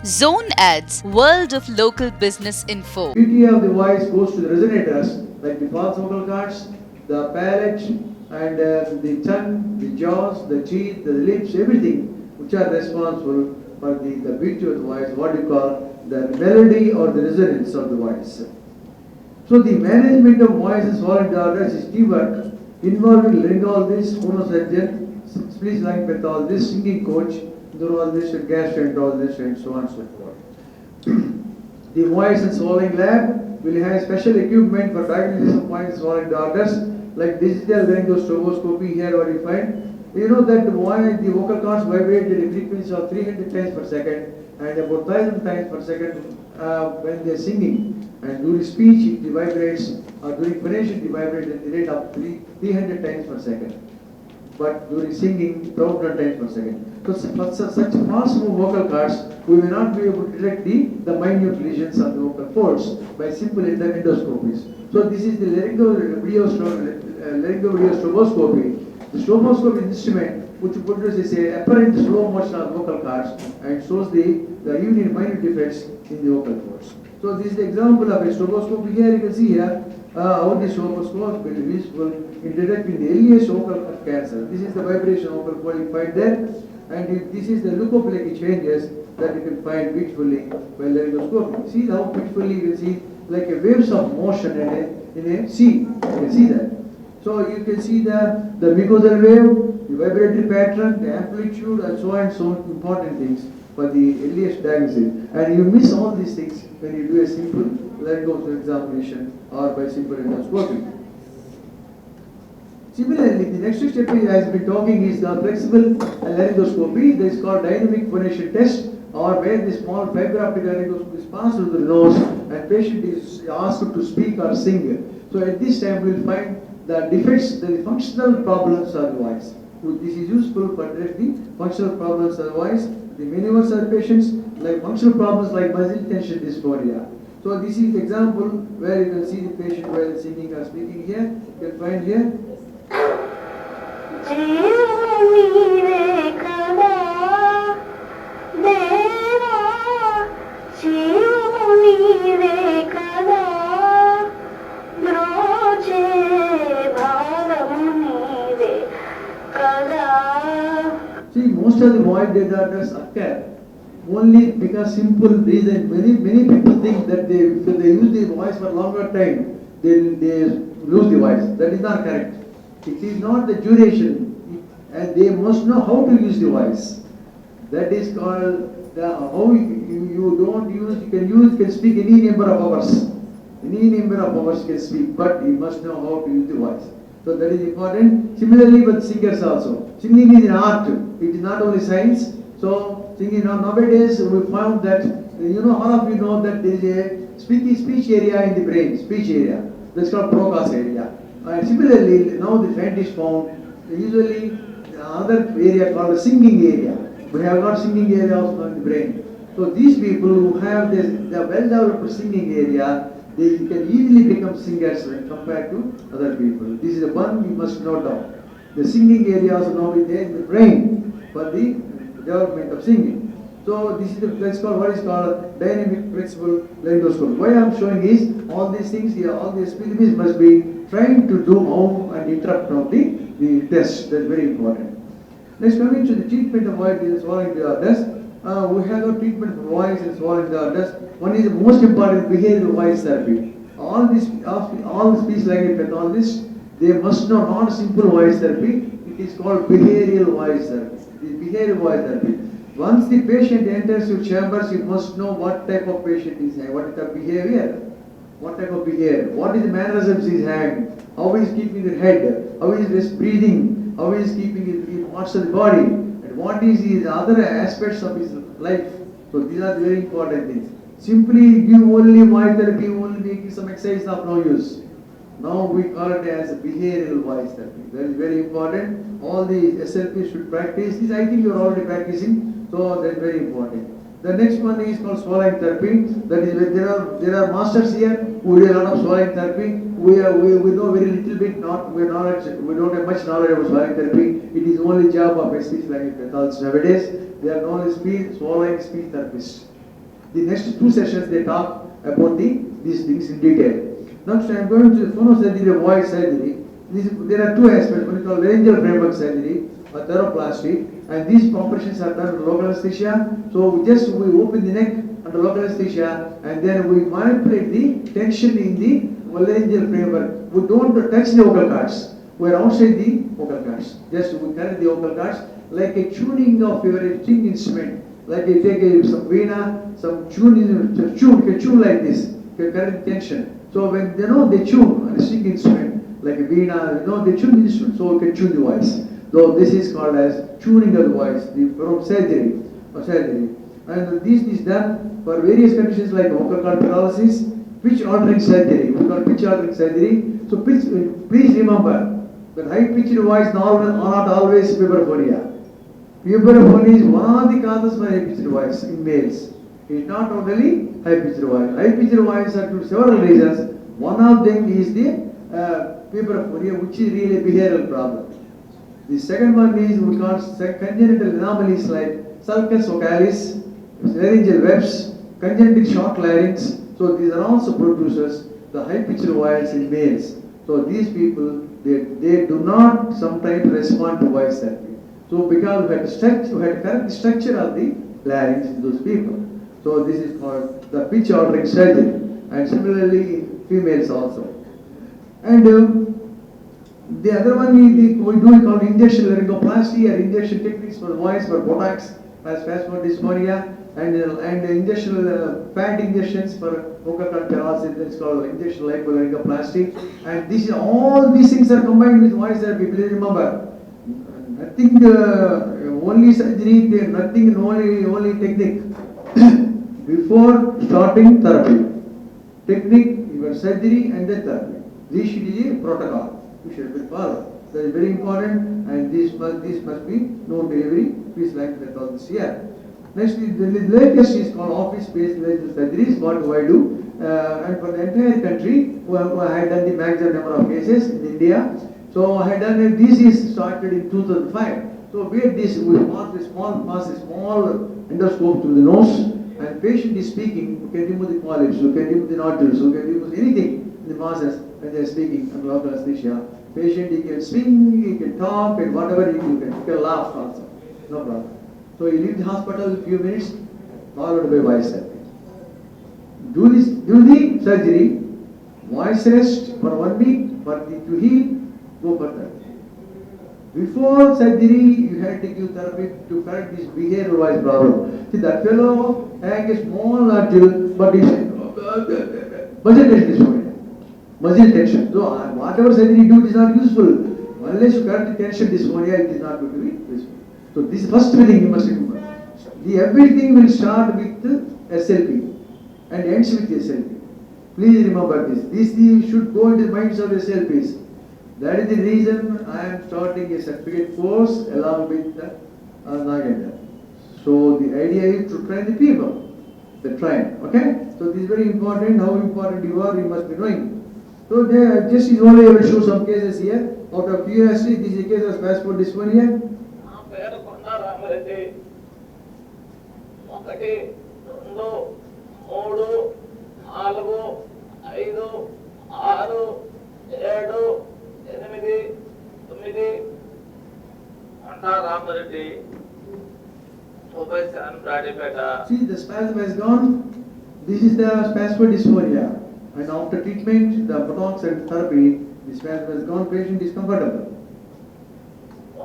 Zone Ads, World of Local Business Info. Beauty of the voice goes to the resonators, like the false vocal cords, the palate, and the tongue, the jaws, the teeth, the lips, everything which are responsible for the beauty of the voice, what you call the melody or the resonance of the voice. So the management of voice and swallowing disorders is teamwork involving laryngologist, phonosurgeon, speech-language pathologist, singing coach, neurologist, and gastroenterologist, and so on and so forth. The voice and swallowing lab will have special equipment for diagnosis of voice and swallowing disorders like digital laryngostroboscopy. Here what you find, you know that the vocal cords vibrate at a frequency of 300 times per second and about 1000 times per second when they are singing. And during speech it vibrates, or during phonation it vibrates at the rate of 300 times per second. But during singing, 1000 times per second. So for such fast move vocal cords, we may not be able to detect the minute lesions on the vocal folds by simple endoscopies. So this is the laryngovideo-stroboscopy. The stroboscope instrument which produces a apparent slow motion of vocal cords and shows the even minute defects in the vocal folds. So this is the example of a stroboscope. Here you can see here how the stroboscope will be useful in detecting the earliest vocal cancer. This is the vibration vocal cord you find there, and this is the leukoplaky changes that you can find beautifully by laryngoscopy. See how beautifully you can see like a waves of motion in a sea. You can see that. So you can see the mucosal wave, the vibratory pattern, the amplitude, and so on, so important things for the earliest diagnosis. And you miss all these things when you do a simple laryngeal examination or by simple endoscopy. Similarly, the next step I have been talking is the flexible laryngoscopy. This is called dynamic phonation test, or where the small fiber optic laryngoscope is passed through the nose and patient is asked to speak or sing. So at this time we will find the defects, the functional problems of the voice. So this is useful for the functional problems of the voice. The many of our patients like functional problems like muscle tension dysphoria. So this is the example where you can see the patient while singing or speaking here. You can find here. See, most of the voice disorders occur only because simple reason. Many people think that if they use the voice for longer time, then they lose the voice. That is not correct. It is not the duration, and they must know how to use the voice. That is called how you don't use. You can speak any number of hours. Any number of hours you can speak, but you must know how to use the voice. So that is important. Similarly with singers also. Singing is an art. It is not only science. So singing nowadays we found that all of you know that there is a speech area in the brain, speech area. That's called Broca's area. And similarly now the scientists found usually another area called the singing area. We have got singing area also in the brain. So these people who have the well-developed singing area, they can easily become singers when compared to other people. This is the one we must note down. The singing area also now is there in the brain for the development of singing. So this is what is called dynamic flexible laryngoscopy. Why I am showing is all these things here, all these specialists must be trying to do home and interrupt now the test. That's very important. Next, coming to the treatment of voice and swallowing disorders. We have a treatment for voice and swallowing disorders. One is the most important behavioral voice therapy. All speech language pathologists, they must know not simple voice therapy. It is called behavioral voice therapy. It is behavioral voice therapy. Once the patient enters your chambers, you must know what type of patient is having, what is the behavior, what type of behavior, what is the mannerisms he is having, how he is keeping the head, how he is breathing, how he is keeping his parts of the body, and what is the other aspects of his life. So these are very important things. Simply give only voice therapy, only making some exercise of no use. Now we call it as behavioral voice therapy. That is very important. All the SLP should practice this. I think you are already practicing. So that is very important. The next one is called swallowing therapy. That is where there are masters here who do a lot of swallowing therapy. We know very little bit. We don't have much knowledge about swallowing therapy. It is only job of a speech language pathologists nowadays. They are known as swallowing speech therapists. The next two sessions they talk about these things in detail. Next I am going to phonosurgery, voice surgery. There are two aspects, one is called laryngeal framework surgery or theraplasty, and these operations are done with local anesthesia. So we open the neck under local anesthesia and then we manipulate the tension in the laryngeal framework. We don't touch the vocal cords. We are outside the vocal cords. Just we carry the vocal cords like a tuning of your string instrument. Like you take some veena, some tune, you can tune like this. You can carry the tension. So when they tune on a string instrument, like a veena, they tune the instrument, so you can tune the voice. So this is called as tuning of the voice, from surgery or surgery. And this is done for various conditions like vocal cord paralysis, pitch altering surgery. We call pitch altering surgery. So please remember that high pitched voice not always puberphonia. Puberphonia is one of the causes for high pitched voice in males. It is not only high pitched voice. High pitched voice are to several reasons. One of them is the puberphonia, which is really a behavioral problem. The second one is we call congenital anomalies like sulcus vocalis, laryngeal webs, congenital short larynx. So these are also producers the high pitched voice in males. So these people they do not sometimes respond to voice therapy. So because we had to correct the structure of the larynx in those people. So this is called the pitch altering surgery, and similarly in females also. And the other one we called injection laryngoplasty or injection techniques for the voice for Botox, spasmodisphonia, and injection fat injections for vocal cord paralysis. That's called injection laryngoplasty. And all these things are combined with voice therapy. Please remember, nothing only surgery, nothing only technique. Before starting therapy, technique, your surgery, and then therapy. This should be a protocol. We should be followed. That is very important, and this must be known to every piece like that all this year. Next, the latest is called office-based surgeries. What do I do? And for the entire country, I had done the maximum number of cases in India. So I had done it. This is started in 2005. So we had this. We pass a small endoscope through the nose, and patient is speaking. You can remove the polyps. You can remove the nodules. You can remove anything in the masses when they are speaking under local anesthesia. Patient, he can swing, he can talk, and whatever he can laugh also. No problem. So you leave the hospital in a few minutes, followed by voice therapy. Do the surgery, voice rest for 1 week, to heal, go for therapy. Before surgery, you had to give therapy to correct this behavioral voice problem. See, that fellow had a small nodule, but he's muscle tension. So whatever surgery you do is not useful. Unless you correct the tension dysphonia, it is not going to be useful. So this is the first thing you must remember. Everything will start with SLP and ends with SLP. Please remember this. This should go into the minds of SLPs. That is the reason I am starting a certificate course along with Nagenda. So the idea is to train the people. The train. Okay? So this is very important. How important you are, you must be knowing. So just is only I will show some cases here. Out of curiosity, this is a case of spasmodisphonia. ఒకటి రెండు మూడు నాలుగు ఐదు ఆరు ఏడు ఎనిమిది తొమ్మిది అంటా Rama Reddy See, the spasm has gone. This is the spasmodisphonia. And after treatment, the Botox and therapy, the spasm has gone, patient is comfortable.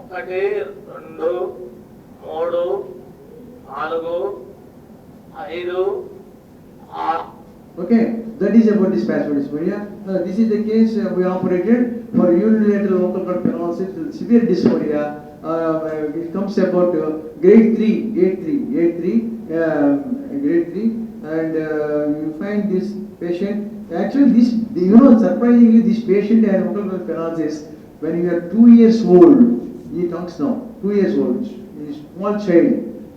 ఒకటి రెండు మూడు నాలుగు ఐదు ఆరు. Okay, that is about the spasmodisphonia. This is the case we operated for unilateral vocal cord paralysis with severe dysphonia. It comes about grade 3, and you find this patient. Actually, surprisingly, this patient had vocal cord paralysis when he was 2 years old. He talks now, 2 years old. He is a small child.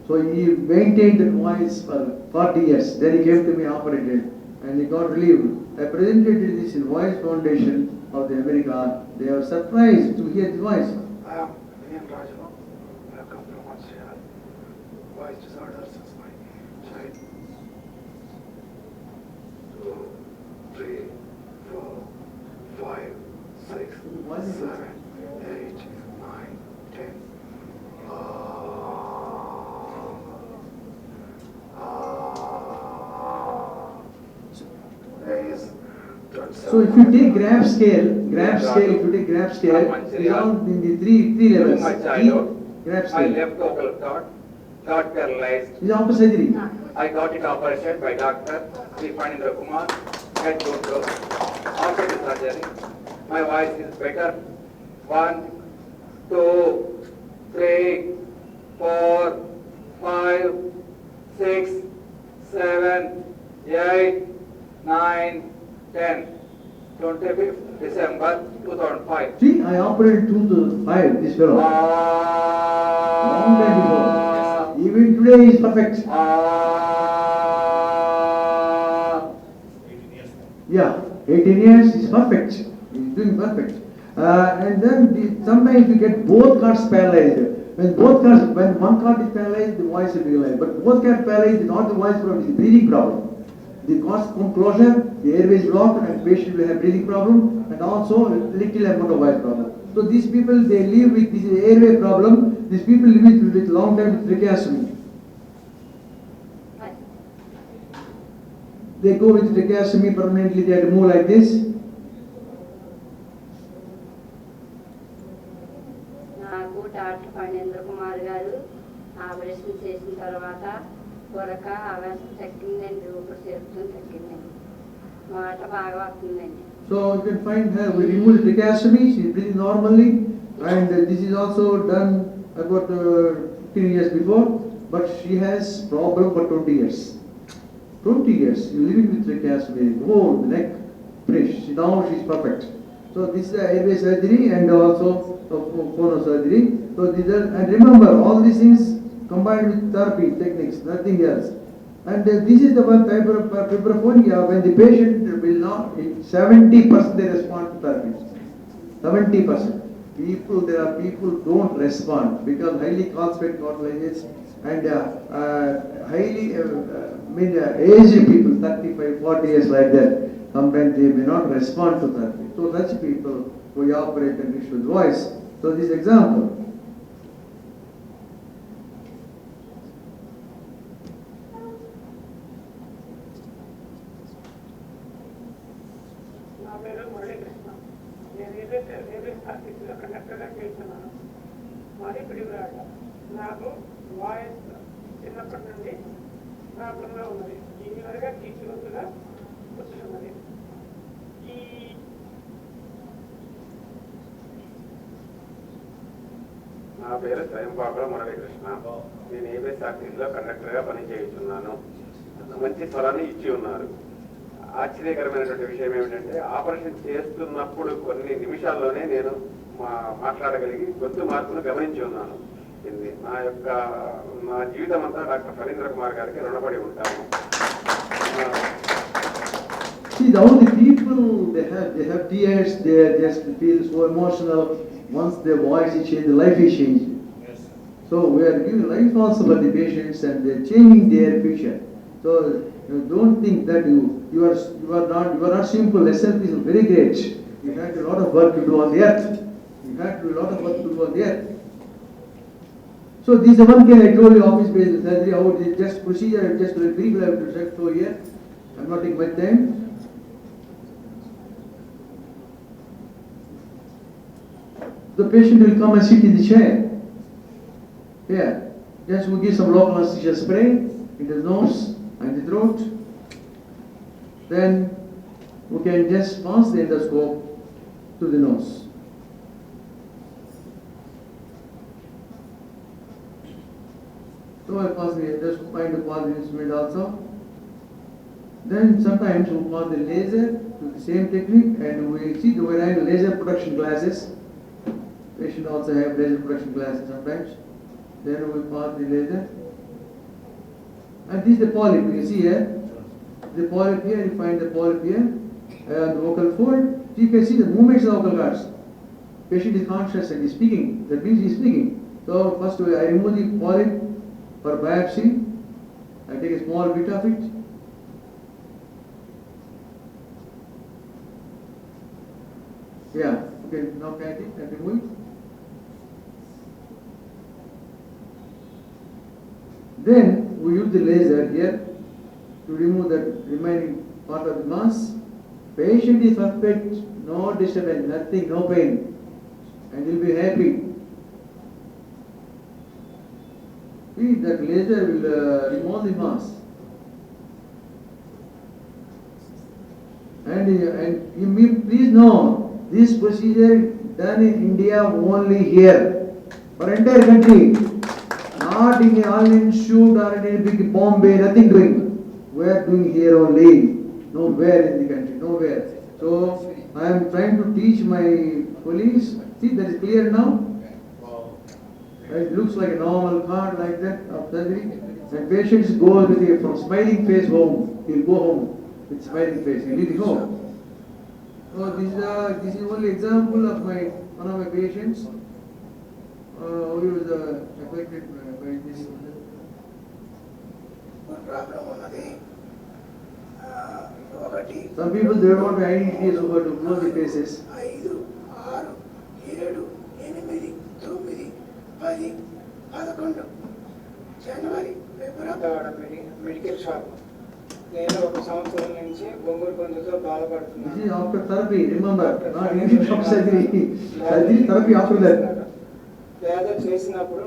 So he maintained the voice for 40 years. Then he came to me operated and he got relieved. I presented this in Voice Foundation of the America. They are surprised to hear the voice. I am Rajano. I have come from Australia. Voice disorders since my child. So if you take graph scale, if you take graph scale, it's all in the three levels. Graph I scale. left vocal cord, got paralyzed. Is after surgery. I got it operated by Dr. Sri Panindra Kumar at Gurgaon. After the surgery, my voice is better. 1, 2, 3, 4, 5, 6, 7, 8, 9, 10. 25th December 2005. See, I operated 2005, this fellow. Long time before. Even today he is perfect. Yeah, 18 years is perfect. He is doing perfect. And then sometimes you get both cards paralyzed. When one card is paralyzed, the voice will be alive. But both cards paralyzed is not the voice problem, it is the breathing problem. The cards come closer, the airway is blocked, and patient will have breathing problem, and also little amount of voice problem. So these people, they live with this airway problem. These people live with long time with tracheostomy. They go with tracheostomy permanently. They have to move like this. నాకు doctor Panendra Kumar గారు operation చేసిన తర్వాత కొరక అవస్థ తగ్గిందండి, ఊపిరి చేరుతుంది తగ్గిందండి, మాట బాగా వస్తుందండి. So you can find her. We remove the tracheostomy. She is breathing normally, and this is also done about 15 years before. But she has problem for 20 years. 20 years you living with tracheostomy, whole neck fresh. Now she is perfect. So this is airway surgery and also phono surgery. So these are, and remember all these things combined with therapy techniques, nothing else. And this is the one type of fibrophonia when the patient will not, 70% they respond to therapy. 70%. There are people who don't respond because highly concentrated cartilages and highly aged people, 35, 40 years like that, sometimes they may not respond to therapy. So such people we operate and issue voice. So this example. నా పేరు మురళీకృష్ణ. నేను railway ఆఫీసులో కండక్టర్గా చేస్తున్నాను. మాది పిడిగురాట. నాకు voice చిన్నప్పటి నుండి ప్రాబ్లంగా ఉన్నది. దీనివల్ల కీచుగా వస్తున్నది. ఈ నా పేరు స్వయంపాకుల మురళీకృష్ణ. నేను ఏబిఎస్ ఆఫీసులో కండక్టర్గా పనిచేస్తున్నాను. మంచి స్వరాన్ని ఇచ్చి ఉన్నారు. ఆశ్చర్యకరమైనటువంటి విషయం ఏమిటంటే ఆపరేషన్ చేస్తున్నప్పుడు కొన్ని నిమిషాల్లోనే నేను మాట్లాడగలిగి గొంతు మార్పును గమనించి ఉన్నాను. ఇది నా జీవితం అంతా డాక్టర్ ఫణీంద్ర కుమార్ గారికి రుణపడి ఉంటాను. See, all the people they have tears. They just feel so emotional. Once their voice is changed, the life is changed. Yes. So we are giving life also for the patients, and they're changing their future. So don't think that you are not simple. SLP is very great. You have a lot of work to do on the earth. You have to do a lot of work to do on the earth. So this is one case I told you, office-based surgery. How it is just procedure, just very brief. I have to check for here. I'm not taking much time. The patient will come and sit in the chair. Here, just we give some local anesthesia spray in the nose and the throat. Then we can just pass the endoscope to the nose. So I pass the endoscope and pass the instrument also. Then sometimes we pass the laser to the same technique, and we see the wearing laser protection glasses. Patient also have laser protection glasses sometimes. Then we pass the laser. And this is the polyp. You see here, the polyp here. You find the polyp here, the vocal fold. So you can see the movements of the vocal cords. Patient is conscious and is speaking. That means he is speaking. So first I remove the polyp for biopsy. I take a small bit of it. Yeah. Okay. Now can I take? I can move it. Then we use the laser here to remove the remaining part of the mass. Patient is perfect, no disturbance, nothing, no pain, and he'll be happy. See, that laser will remove the mass. And you please know, this procedure done in India only here, for entire country, not in all institute or in a big Bombay, nothing doing. We are doing here only, nowhere in the country, nowhere. So I am trying to teach my colleagues. See, that is clear now. It looks like a normal card like that of surgery. And patients go with a from smiling face home. He'll go home with smiling face. He'll leave home. So this is only example of one of my patients who was affected by this. Some people they don't want to identity over to close the faces. 5, 6, 7, 8, 9, 10, 11 January February medical shop నేను 1 సంవత్సరం నుంచి బొంగురు పొందుతో బాధపడుతున్నాను. This is after therapy, remember, not anything from surgery. Surgery therapy after that. పేద చేసినప్పుడు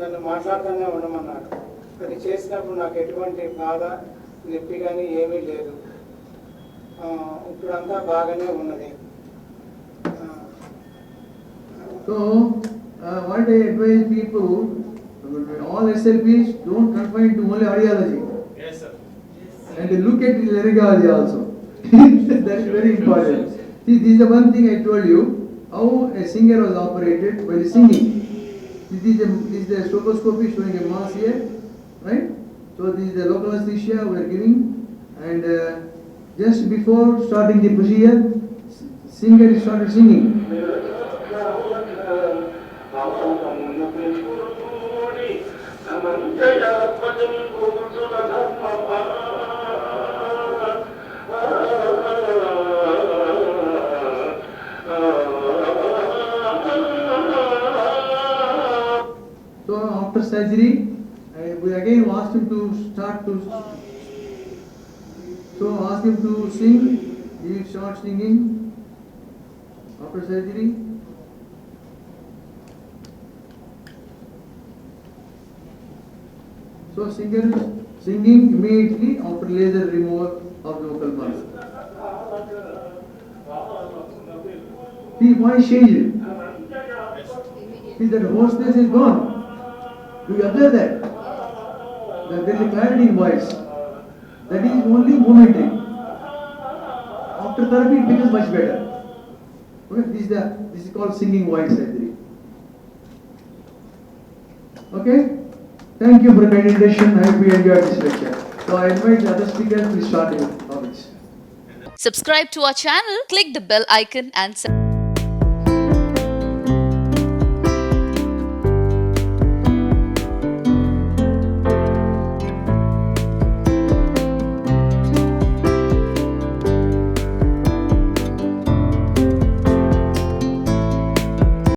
నన్ను మాట్లాడుతూనే ఉండమన్నారు. అది చేసినప్పుడు నాకు ఎటువంటి బాధ నొప్పి కానీ ఏమీ లేదు. ఇప్పుడంతా బాగానే ఉన్నది. So, what I advise people, all SLPs don't confine to only audiology. Yes, sir. And look at the laryngology also. That is very important. See, this is the one thing I told you, how a singer was operated while singing. This is the stethoscopy showing a mass here, right? So this is the local anesthesia we are giving, and just before starting the procedure, singer started singing. So after surgery, we again asked him to ask him to sing. He will start singing after surgery. So singer singing immediately after laser removal of the vocal mass. See, voice changed. See, that hoarseness is gone. Do you observe that? There is a clarity in voice. That is only momentary. After therapy, it becomes much better. Okay? This is called singing voice surgery. Okay? Thank you for the kind introduction. I hope you enjoyed this lecture. So I invite the other speakers to start your topics. Subscribe to our channel, click the bell icon and